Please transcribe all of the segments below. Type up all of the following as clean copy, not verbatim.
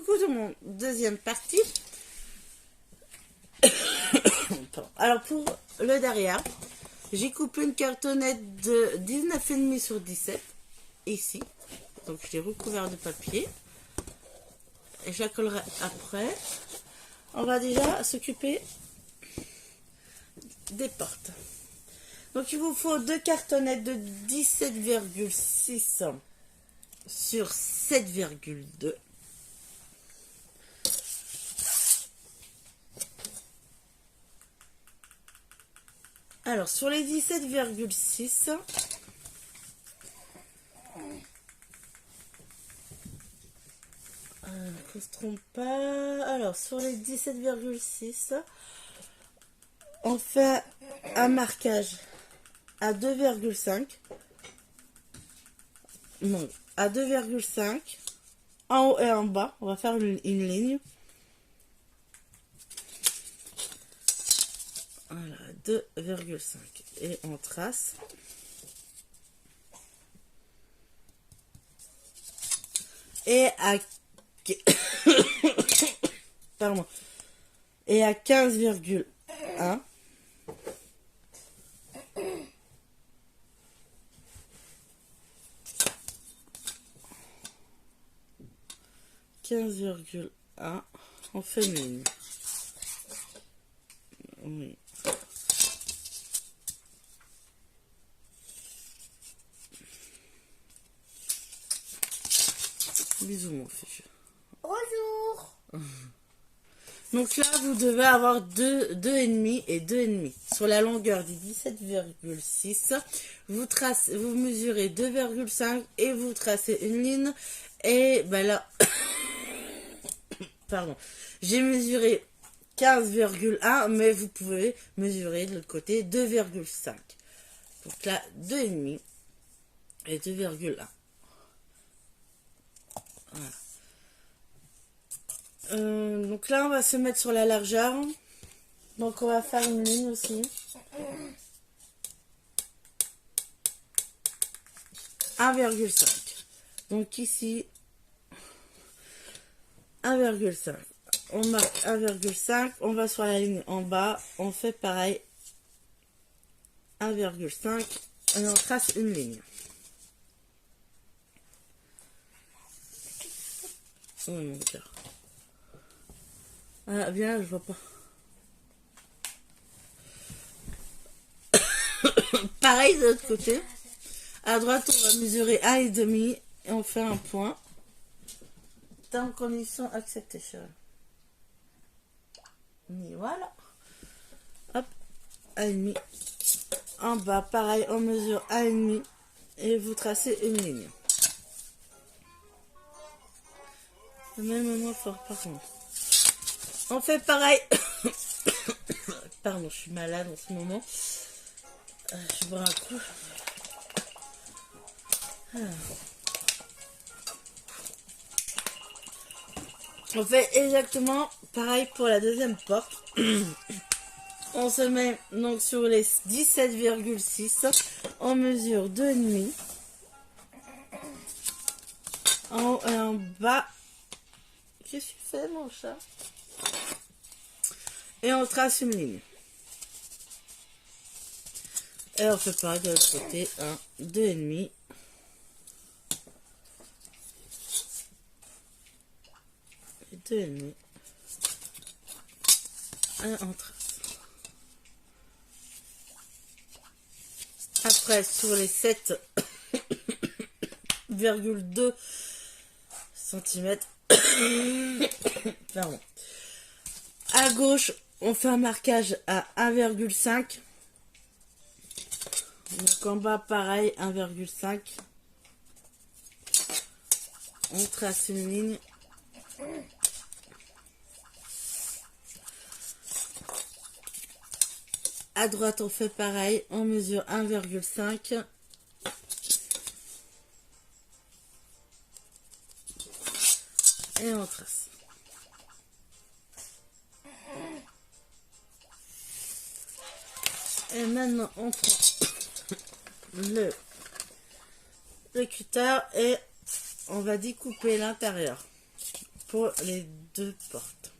Coucou tout le monde, deuxième partie. Alors pour le derrière, j'ai coupé une cartonnette de 19,5 sur 17 ici. Donc je l'ai recouvert de papier et je la collerai après. On va déjà s'occuper des portes. Donc il vous faut deux cartonnettes de 17,6 sur 7,2. Alors sur les 17,6, qu'on se trompe pas. Alors sur les 17,6, on fait un marquage à 2,5. Non, à 2,5 en haut et en bas. On va faire une ligne. Voilà, 2,5 et on trace. Et à pardon. Et à 15,1. On fait une ligne. Oui. Bisous mon fichu. Bonjour. Donc là, vous devez avoir 2,5 et 2,5. Sur la longueur du 17,6, vous mesurez 2,5 et vous tracez une ligne. Et ben là, pardon, j'ai mesuré 15,1, mais vous pouvez mesurer de l'autre côté 2,5. Donc là, 2,5 et 2,1. Voilà. Donc là, on va se mettre sur la largeur. Donc on va faire une ligne aussi. 1,5. Donc ici, 1,5. On marque 1,5. On va sur la ligne en bas. On fait pareil. 1,5. Et on trace une ligne. Oh mon cœur. Ah, bien, je vois pas. Pareil de l'autre côté. À droite, on va mesurer 1,5 et on fait un point. En condition acceptation. Et voilà. Hop, 1,5. En bas, pareil, on mesure 1,5 et vous tracez une ligne. Même moment fort par contre. On fait pareil. Pardon, je suis malade en ce moment. Je bois un coup. On fait exactement pareil pour la deuxième porte. On se met donc sur les 17,6. On mesure 2,5. En haut et en bas. Qu'est-ce que tu fais, mon chat? Et on trace une ligne. Et on fait pareil de l'autre côté. 1, 2,5. Et 2,5. Et on trace. Après, sur les 7,2 cm, pardon. À gauche, on fait un marquage à 1,5. Donc en bas, pareil, 1,5. On trace une ligne. À droite, on fait pareil. On mesure 1,5. Et on trace. Et maintenant, on prend le cutter et on va découper l'intérieur. pour les deux portes.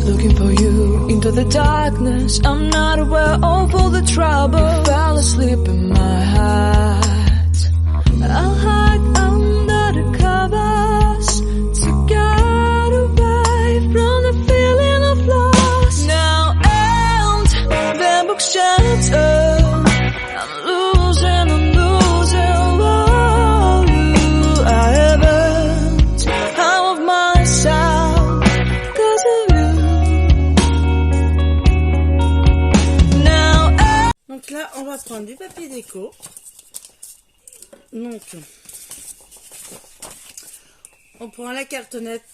Looking for you into the darkness. I'm not aware of all the trouble. Fell asleep in my heart. I'll hide under the covers to get away from the feeling of loss. Now and the book shattered. I'm losing. Oh, you, I haven't out of myself 'cause of you. Donc là, on va prendre du papier déco. Donc, on prend la cartonnette,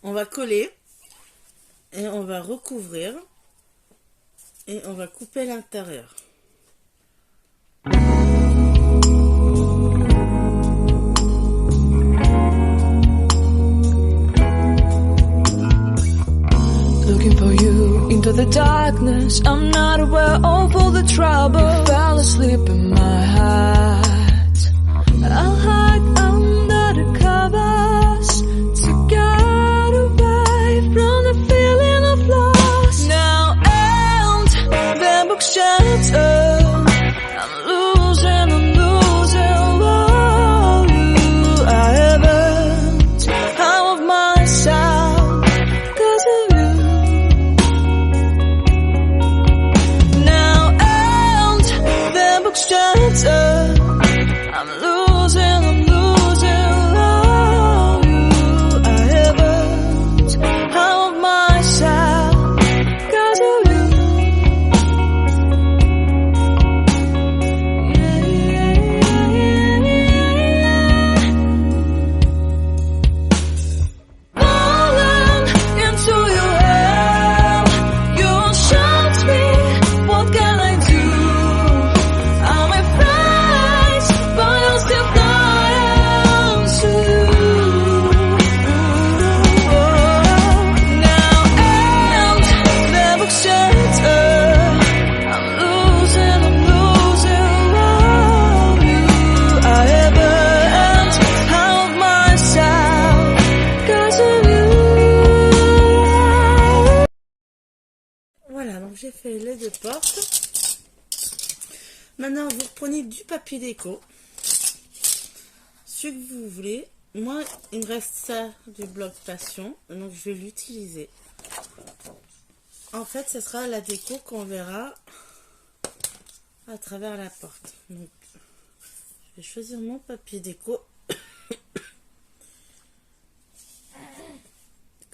on va coller et on va recouvrir et on va couper l'intérieur. Looking for you into the darkness. I'm not aware of all the trouble. Fell asleep in my heart. I'll hide under the covers to get away from the feeling of loss. Now and the book shattered. I'm losing. Oh, you, I haven't out of myself 'cause of you. Shattered. I'm losing. Oh, you, I haven't out of myself 'cause of you. Falling into your hell, you shot me. What can I do? I'm afraid, but I'll still fly to you. Now and the book shattered. I'm losing. Oh, you, I haven't out myself 'cause of you. Voilà, donc j'ai fait les deux portes. Maintenant, vous prenez du papier déco, ce que vous voulez. Moi, il me reste ça du bloc passion, donc je vais l'utiliser. En fait, ce sera la déco qu'on verra à travers la porte. Donc, je vais choisir mon papier déco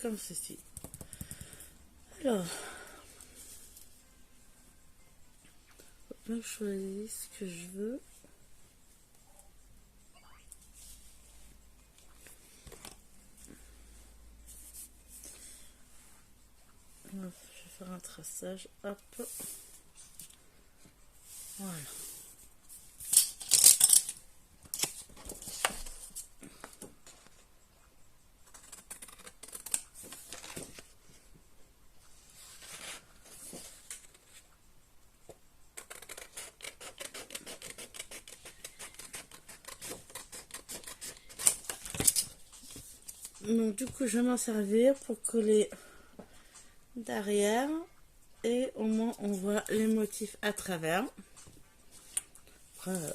comme ceci. Alors, je choisis ce que je veux. Je vais faire un traçage. Hop. Voilà. Donc du coup je vais m'en servir pour coller derrière et au moins on voit les motifs à travers. Après, vous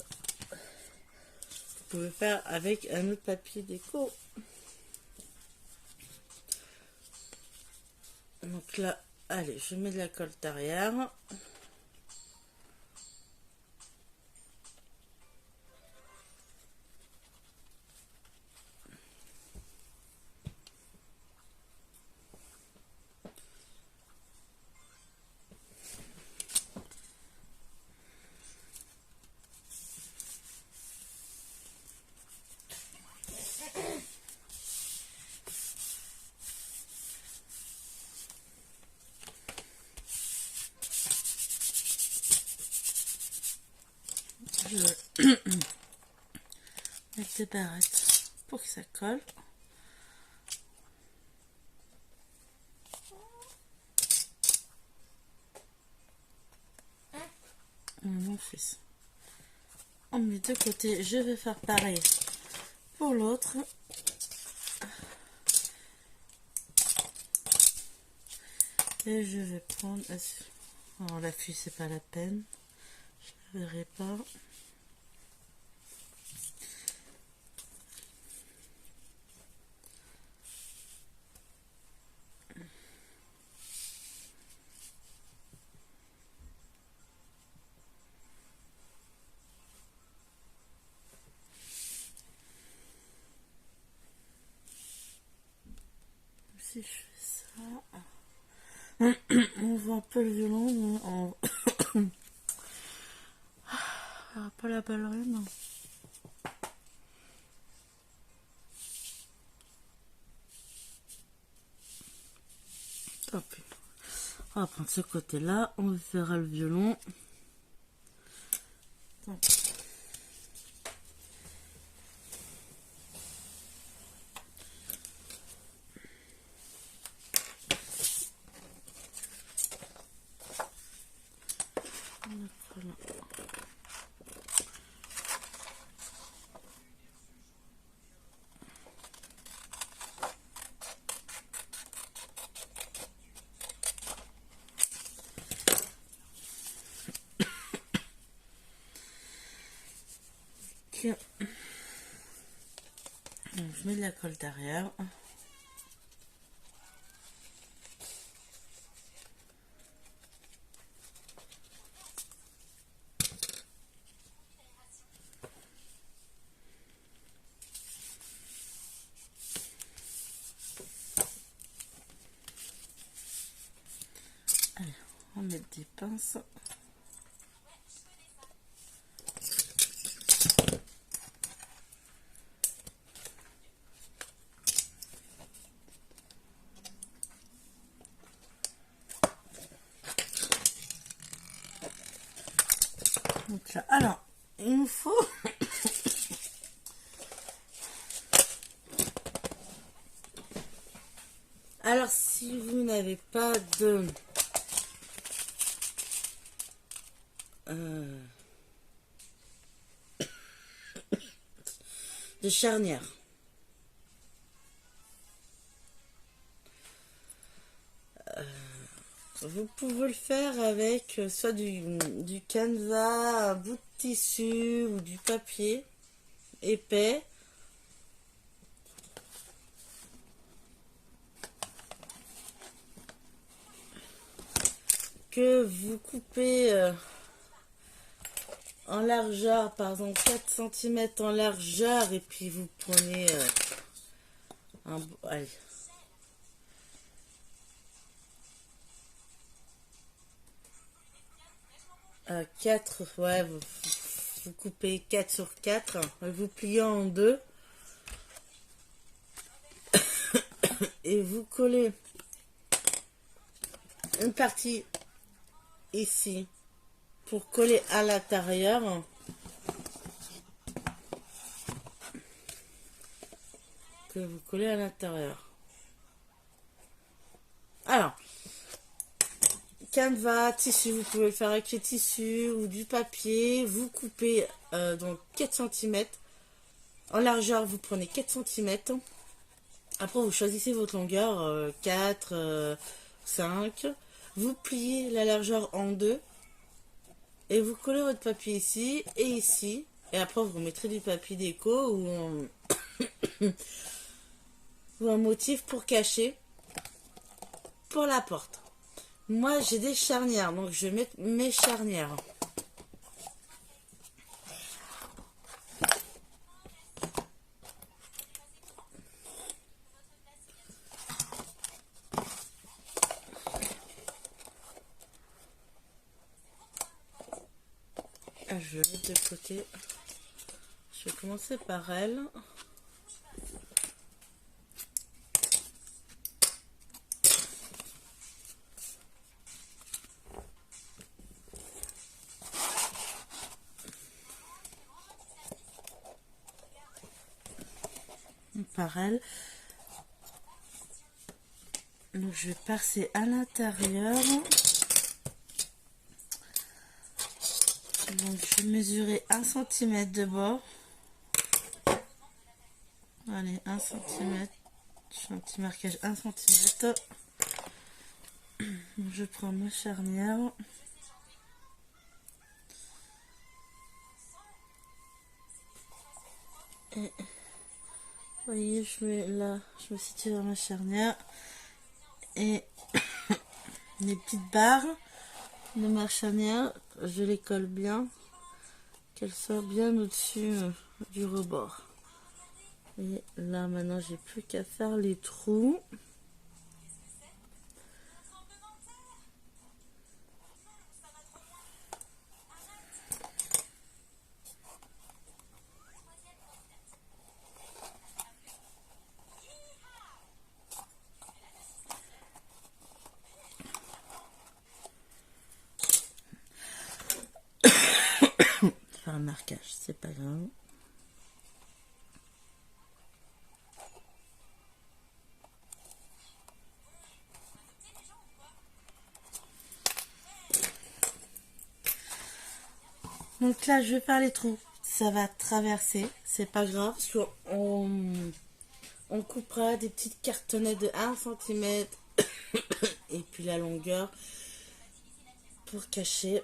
pouvez faire avec un autre papier déco. Donc là, allez, je mets de la colle derrière. Je vais mettre des barrettes pour que ça colle. mon fils. On met de côté, je vais faire pareil pour l'autre. Et je vais prendre... Alors l'affût, c'est pas la peine. Je ne verrai pas. Si je fais ça... On voit un peu le violon, mais on va pas la ballerine. Hop. On va prendre ce côté-là, on verra le violon. Donc. Voilà. Donc, je mets de la colle derrière. Allez, on met des pinces. Donc là, alors, il nous faut alors si vous n'avez pas de charnière, vous pouvez le faire avec soit du canevas, un bout de tissu ou du papier épais. Que vous coupez en largeur, par exemple 4 cm en largeur, et puis vous prenez allez. Quatre, ouais, vous coupez 4 sur 4, vous pliez en deux et vous collez une partie ici pour coller à l'intérieur. Que vous collez à l'intérieur. Alors, canevas, tissu, vous pouvez le faire avec les tissus ou du papier. Vous coupez donc 4 cm. En largeur, vous prenez 4 cm. Après, vous choisissez votre longueur, 4, 5. Vous pliez la largeur en deux. Et vous collez votre papier ici et ici. Et après, vous mettrez du papier déco ou ou un motif pour cacher pour la porte. Moi, j'ai des charnières, donc je vais mettre mes charnières. Je vais mettre de côté. Je vais commencer par elle. Par elle. Donc je vais passer à l'intérieur. Donc je vais mesurer 1 cm de bord. Allez, 1 cm. Je fais un petit marquage 1 cm. Je prends ma charnière. Et vous voyez, je me situe dans ma charnière. Et les petites barres de ma charnière, je les colle bien, qu'elles soient bien au-dessus du rebord. Et là maintenant j'ai plus qu'à faire les trous. Faire un marquage, c'est pas grave. Donc là, je vais faire les trous. Ça va traverser, c'est pas grave, parce qu'on coupera des petites cartonnettes de 1 cm et puis la longueur pour cacher.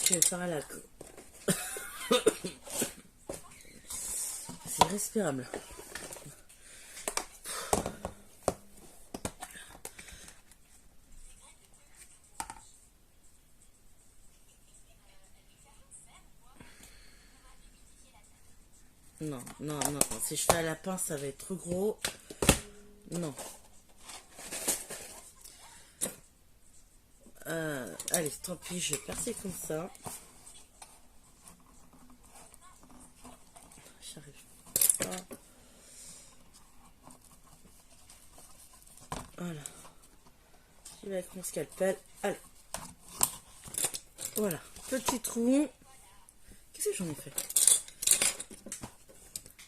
Je vais faire à la queue. C'est respirable. Non, non, non. Si je fais à la pince, ça va être trop gros. Non. Allez, tant pis, je vais percer comme ça. J'arrive pas. Voilà. Je vais avec mon scalpel. Allez. Voilà. Petit trou. Qu'est-ce que j'en ai fait?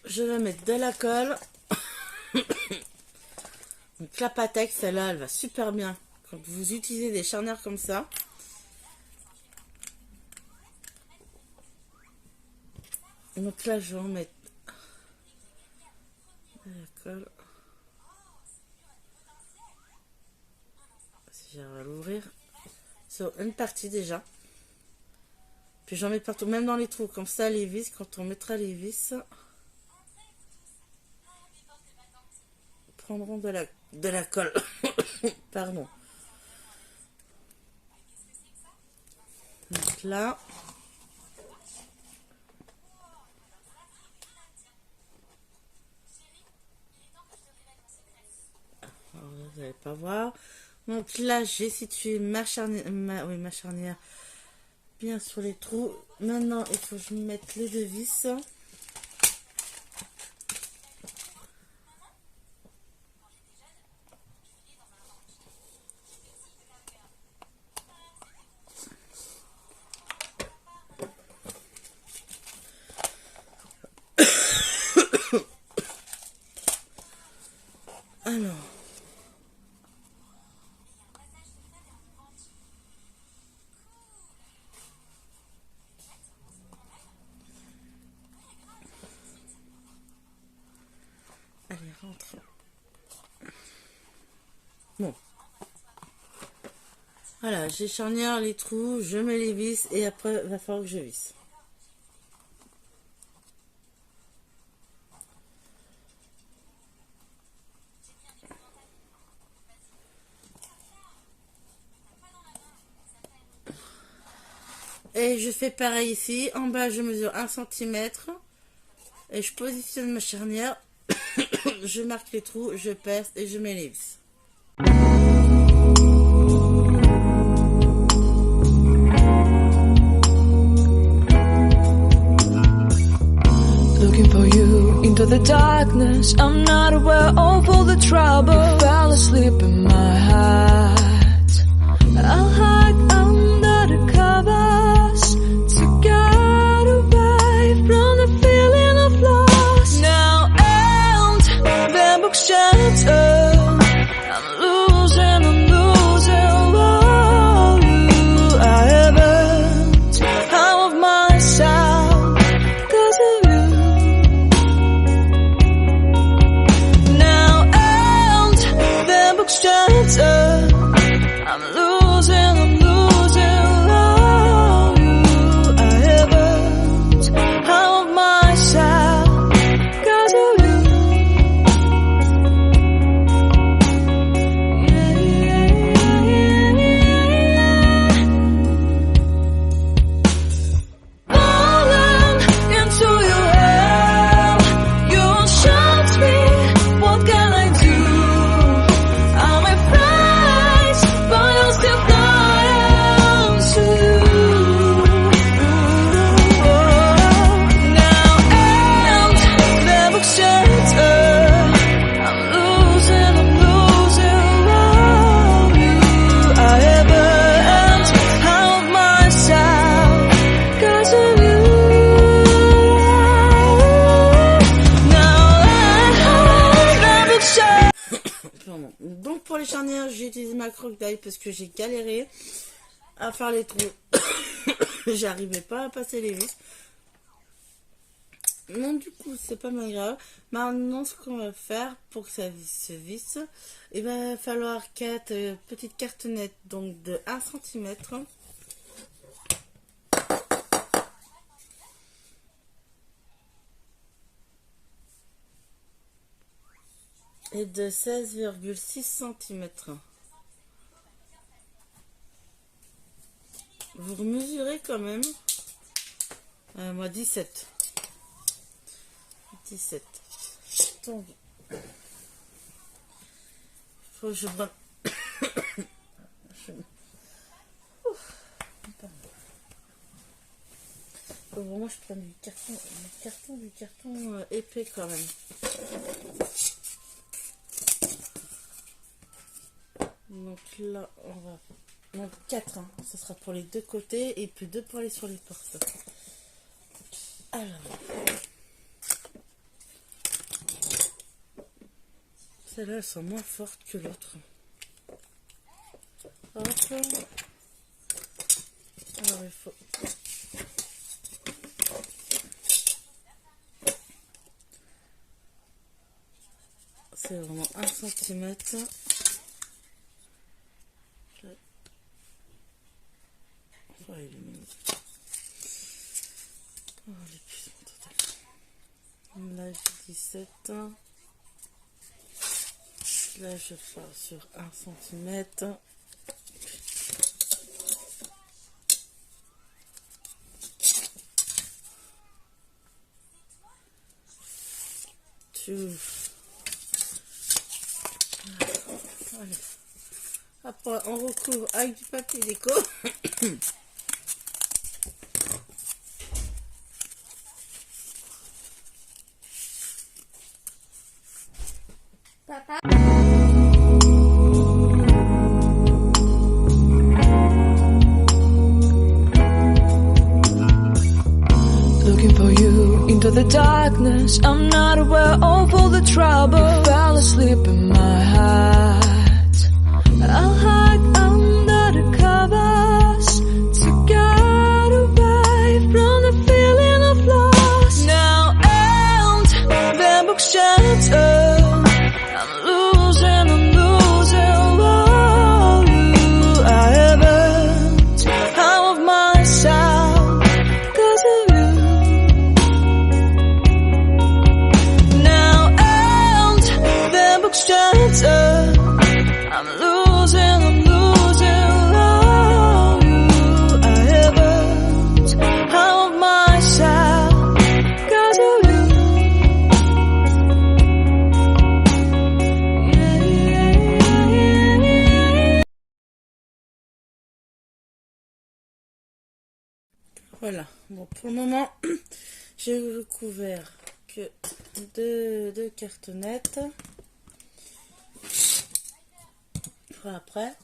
Je vais mettre de la colle. Donc la Patex, celle-là, elle va super bien quand vous utilisez des charnières comme ça. Donc là, je vais en mettre de la colle. Si j'arrive à l'ouvrir. Sur une partie déjà. Puis j'en mets partout, même dans les trous. Comme ça, les vis, quand on mettra les vis, prendront de la colle. Pardon. Donc là, alors là, vous n'allez pas voir. Donc là, j'ai situé ma charnière bien sur les trous. Maintenant, il faut que je mette les deux vis. Alors, allez, rentre. Bon. Voilà, j'ai charnière les trous, je mets les vis et après, il va falloir que je visse. Et je fais pareil ici. En bas, je mesure 1 cm. Et je positionne ma charnière. Je marque les trous, je perce et je mets les vis. Looking for you into the darkness. I'm not aware of all the trouble. Fell asleep in my heart. I'll hide under the covers to get away from the feeling of loss. Now and 내 목 shattered. I'm utilisé ma croque d'ail parce que j'ai galéré à faire les trous. J'arrivais pas à passer les vis. Non, du coup, c'est pas mal grave. Maintenant, ce qu'on va faire pour que ça se visse, il va falloir 4 petites cartonnettes donc de 1 cm. Et de 16,6 cm. Vous mesurez quand même. Moi, 17. 17. Donc, faut que je prenne. Faut vraiment que je prenne du carton épais quand même. Donc là, on va. Donc 4, hein. Ce sera pour les deux côtés et puis 2 pour aller sur les portes. Alors. Celles-là, elles sont moins fortes que l'autre. Hop. Alors, il faut... C'est vraiment 1 cm. Oh, il est mignon. Oh, l'épuisement total. Là, j'ai 17. Là, je pars sur 1 cm. Allez. Après, on recouvre avec du papier déco. Papa. Looking for you into the darkness. I'm not aware of all the trouble. Fell asleep in my heart. I'll hide under the covers to get away from the feeling of loss. Now and the book shattered. I'm losing all you. I haven't out of myself 'cause of you. Now and the book shattered. I'm losing all you. I haven't out of myself 'cause of you. Voilà. Bon, pour le moment, j'ai recouvert que deux cartonnettes. Après,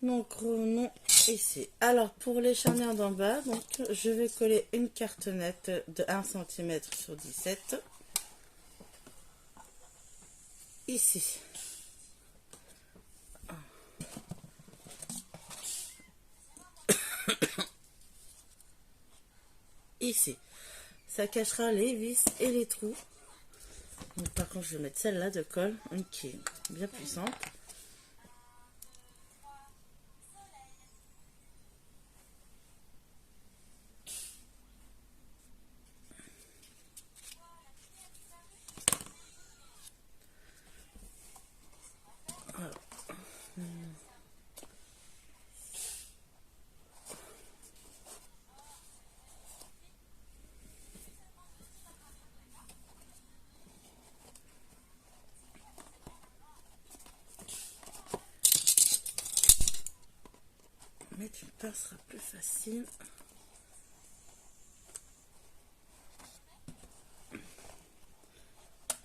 donc revenons ici. Alors, pour les charnières d'en bas, donc je vais coller une cartonnette de 1 cm sur 17. Ici. Ici. Ça cachera les vis et les trous. Donc, par contre, je vais mettre celle-là de colle, une qui est bien puissante. Mettre une pince sera plus facile.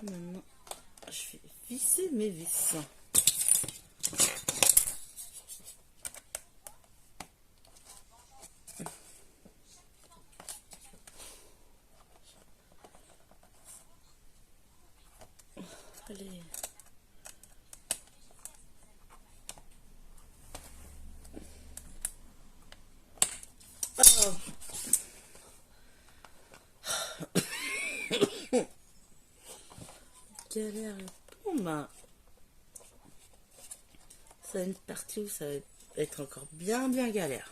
Maintenant, je vais visser mes vis. Allez. galère. Bon, bah, ça a une partie où ça va être encore bien galère.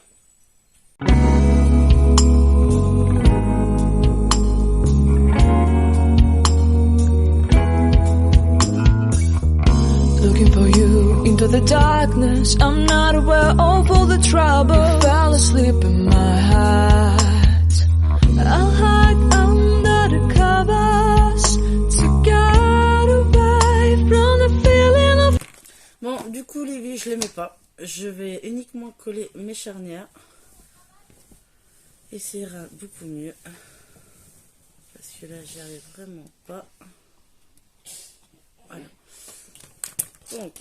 Looking for you into the darkness. I'm not aware of all the trouble. Fell asleep in my heart. I'll hide under the covers to get away from the feeling of. Bon, du coup, les vis, je les mets pas. Je vais uniquement coller mes charnières. Et ça ira beaucoup mieux. Parce que là, j'y arrive vraiment pas. Voilà. Donc,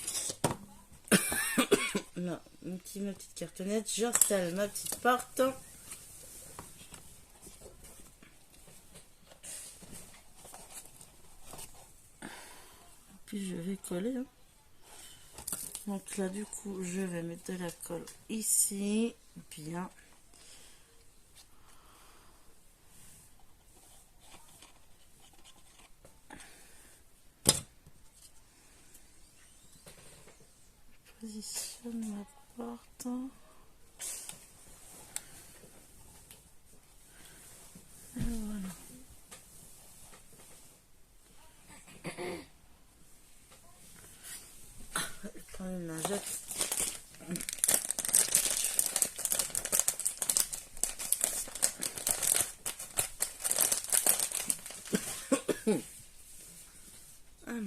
là, ma petite cartonnette, j'installe ma petite porte. Puis je vais coller. Hein. Donc là, du coup, je vais mettre de la colle ici. Bien. Positionne ma porte. Et voilà. Je prends une lingette. Alors.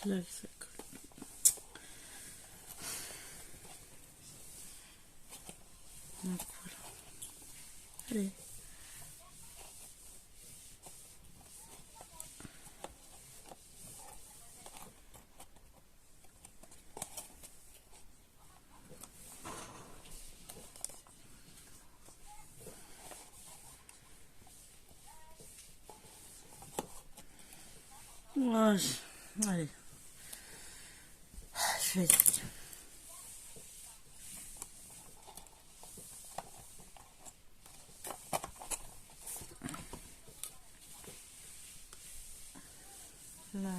Là, ça colle. Donc voilà. Allez. Voilà. Allez. Je vais essayer. Là.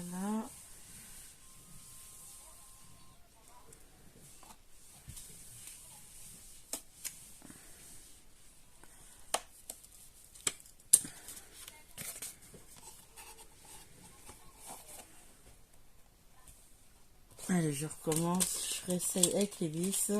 Allez, je recommence. Je réessaye avec les vis.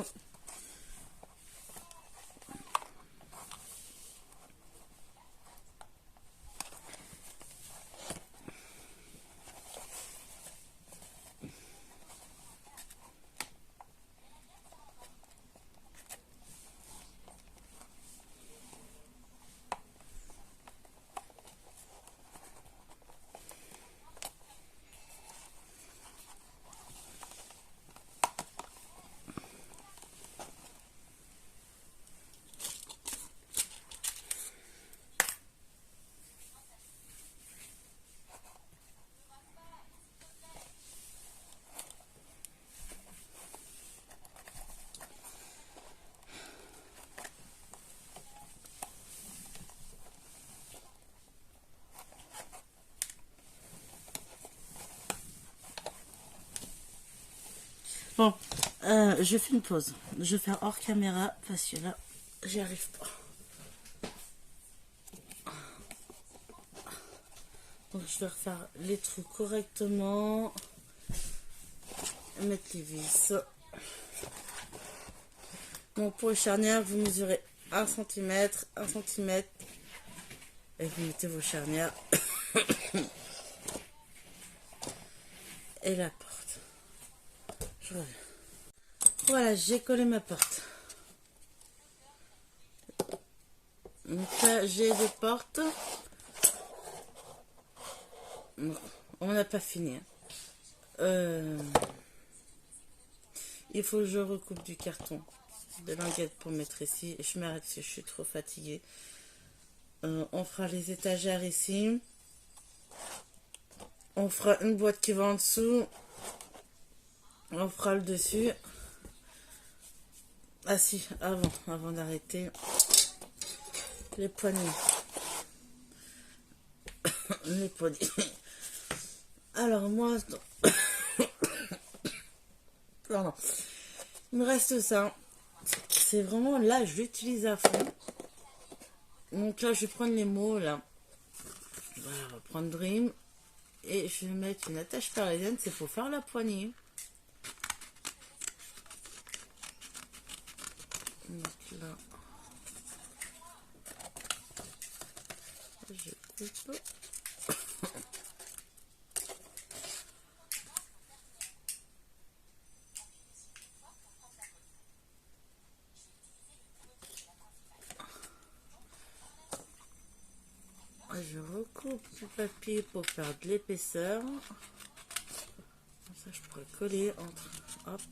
Bon, je fais une pause. Je vais faire hors caméra parce que là, j'y arrive pas. Donc, je vais refaire les trous correctement. Mettre les vis. Donc, pour les charnières, vous mesurez 1 cm, 1 cm. Et vous mettez vos charnières. Et la porte. Je reviens. Voilà, j'ai collé ma porte. Donc là, j'ai deux portes. Non, on n'a pas fini. Il faut que je recoupe du carton de languette pour mettre ici. Je m'arrête si je suis trop fatiguée. On fera les étagères ici. On fera une boîte qui va en dessous. On fera le dessus. Ah si, avant d'arrêter. Les poignées. Les poignées. Alors moi... Pardon. Il me reste ça. C'est vraiment là, je l'utilise à fond. Donc là, je vais prendre les mots là. Voilà, on va prendre Dream. Et je vais mettre une attache parisienne. C'est pour faire la poignée. Donc là. Je coupe. Je recoupe le papier pour faire de l'épaisseur. Comme ça, je pourrais coller entre. Hop.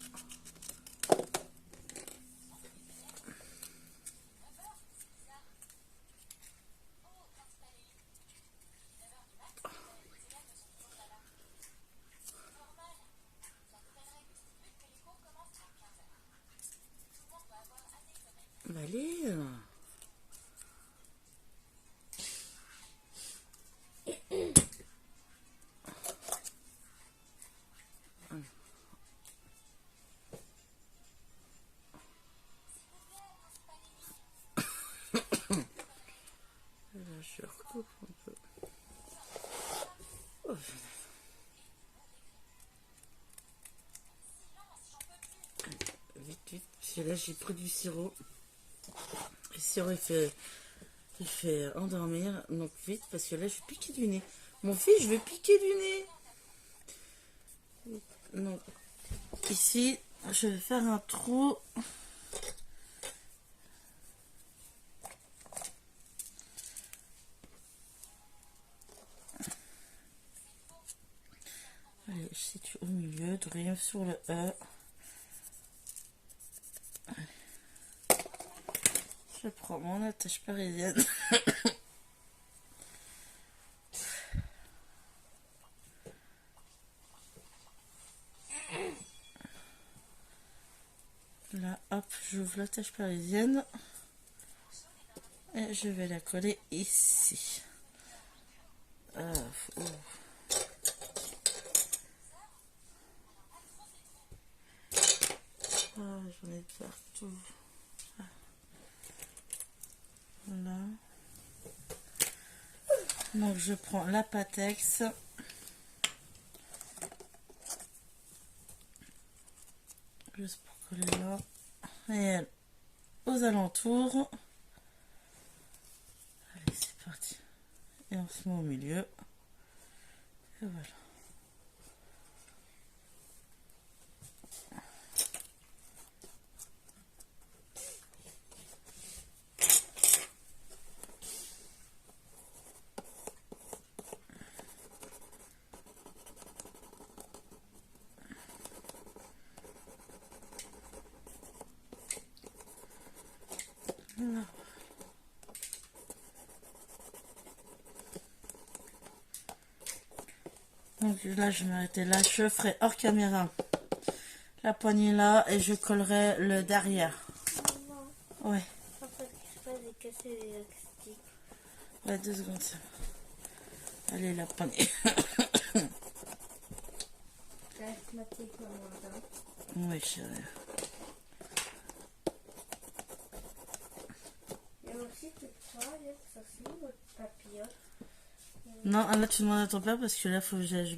Allez. Je recoupe un peu. Oh. Vite, parce que là j'ai pris du sirop. Le sirop il fait endormir, donc vite, parce que là je vais piquer du nez. Mon fils, je vais piquer du nez. Donc ici, je vais faire un trou. Allez, je situe au milieu, Dream sur le E. Allez. Je prends mon attache parisienne. Là, hop, j'ouvre l'attache parisienne. Et je vais la coller ici. J'en ai partout. Là. Donc je prends la Patex. Juste pour coller là. Et elle aux alentours. Allez, c'est parti. Et on se met au milieu. Et voilà. Voilà. Donc là, je vais m'arrêter là. Je ferai hors caméra la poignée là et je collerai le derrière. Maman, Ouais. en fait, je sais pas, j'ai cassé les élastiques. Ouais, 2 secondes. Ça va. Allez, la poignée. Asthmatique, maman. Oui, chérie. Et aussi, tu vois, ça c'est votre papillote. Non, là, tu demandes à ton père parce que là, faut que j'aille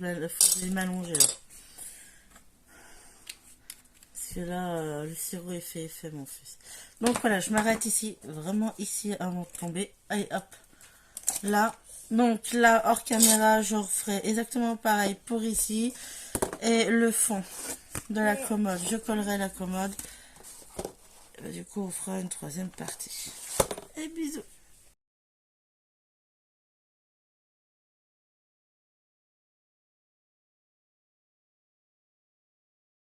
m'allonger. Là. Parce que là, le sirop est fait, mon fils. Donc voilà, je m'arrête ici, vraiment ici avant de tomber. Allez, hop. Là. Donc là, hors caméra, je referai exactement pareil pour ici. Et le fond de la commode, je collerai la commode. Et du coup, on fera une troisième partie. Et bisous.